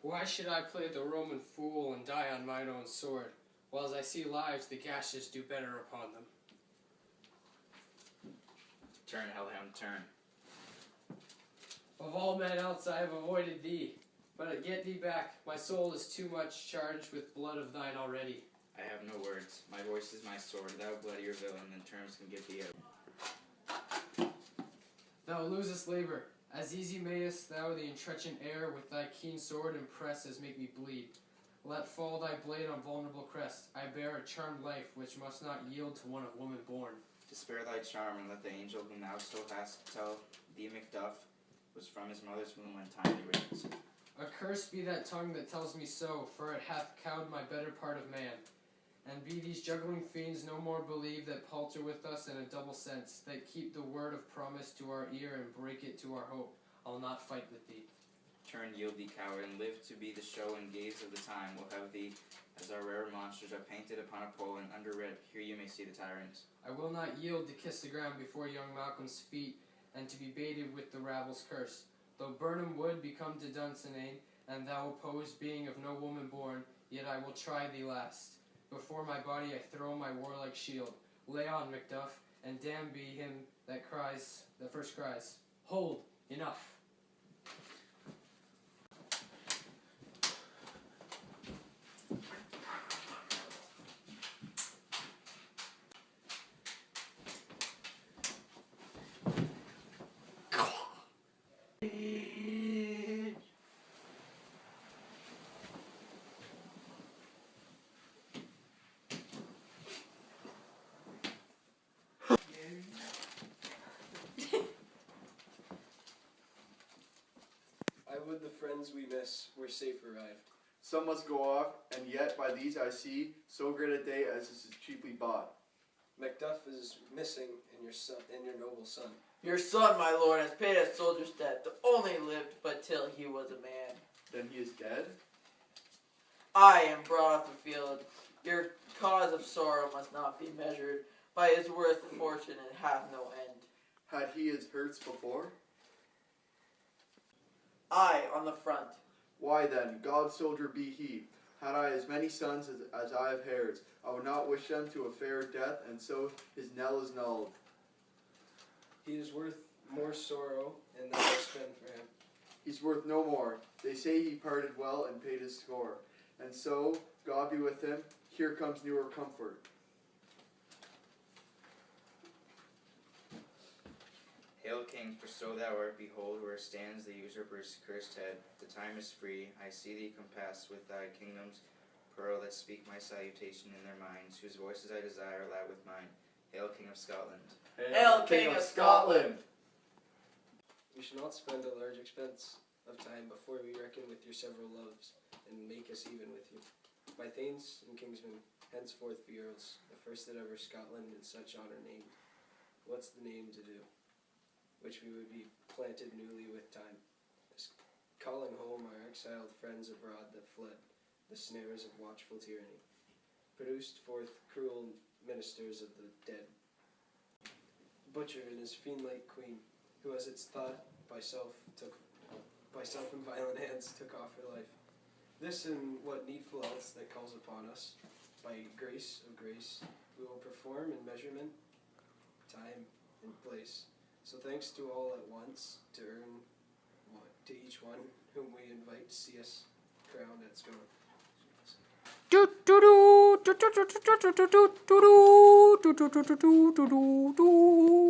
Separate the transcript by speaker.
Speaker 1: Why should I play the Roman fool and die on mine own sword, while as I see lives the gashes do better upon them?
Speaker 2: Turn, hellhound, turn.
Speaker 1: Of all men else I have avoided thee, but get thee back, my soul is too much charged with blood of thine already.
Speaker 2: I have no words. My voice is my sword. Thou bloodier villain than terms can get thee out.
Speaker 1: Thou losest labour. As easy mayest thou the entrenchant air with thy keen sword impress as make me bleed. Let fall thy blade on vulnerable crest. I bear a charmed life which must not yield to one of woman born.
Speaker 2: To spare thy charm, and let the angel whom thou still hast tell thee Macduff was from his mother's womb when timely rains.
Speaker 1: Accursed be that tongue that tells me so, for it hath cowed my better part of man. And be these juggling fiends no more believe that palter with us in a double sense, that keep the word of promise to our ear and break it to our hope. I'll not fight with thee.
Speaker 2: Turn, yield thee, coward, and live to be the show and gaze of the time. We'll have thee as our rare monsters are painted upon a pole and underwrit. Here you may see the tyrants.
Speaker 1: I will not yield to kiss the ground before young Malcolm's feet, and to be baited with the rabble's curse. Though Burnham would become to Dunsinane, and thou oppose being of no woman born, yet I will try thee last. Before my body I throw my warlike shield. Lay on, Macduff, and damned be him that first cries, hold, enough.
Speaker 3: I would the friends we miss were safe arrived.
Speaker 4: Some must go off, and yet by these I see so great a day as this is cheaply bought.
Speaker 3: Macduff is missing, and your noble son.
Speaker 5: Your son, my lord, has paid a soldier's debt, that only lived but till he was a man.
Speaker 4: Then he is dead?
Speaker 5: I am brought off the field. Your cause of sorrow must not be measured by his worth and fortune, and hath no end.
Speaker 4: Had he his hurts before?
Speaker 5: I on the front.
Speaker 4: Why then, God's soldier be he. Had I as many sons as I have hairs, I would not wish them to a fair death, and so his knell is nulled.
Speaker 3: He is worth more sorrow and than I spend for him.
Speaker 4: He's worth no more. They say he parted well and paid his score. And so, God be with him. Here comes newer comfort.
Speaker 2: Hail, King, for so thou art. Behold, where stands the usurper's cursed head. The time is free. I see thee compassed with thy kingdom's pearl that speak my salutation in their minds, whose voices I desire loud with mine. Hail, King of Scotland.
Speaker 5: Hail, King of Scotland!
Speaker 3: We shall not spend a large expense of time before we reckon with your several loves, and make us even with you. My thanes and kingsmen henceforth be earls, the first that ever Scotland in such honour named. What's the name to do? Which we would be planted newly with time, as calling home our exiled friends abroad that fled the snares of watchful tyranny, produced forth cruel ministers of the dead. Butcher and his fiend-like queen, who as it's thought by self and violent hands took off her life. This and what needful else that calls upon us, by grace of grace, we will perform in measurement, time, and place. So thanks to all at once, to earn to each one whom we invite to see us crowned at Scone.
Speaker 1: Do do do do do do do do do do do do do do do do do do.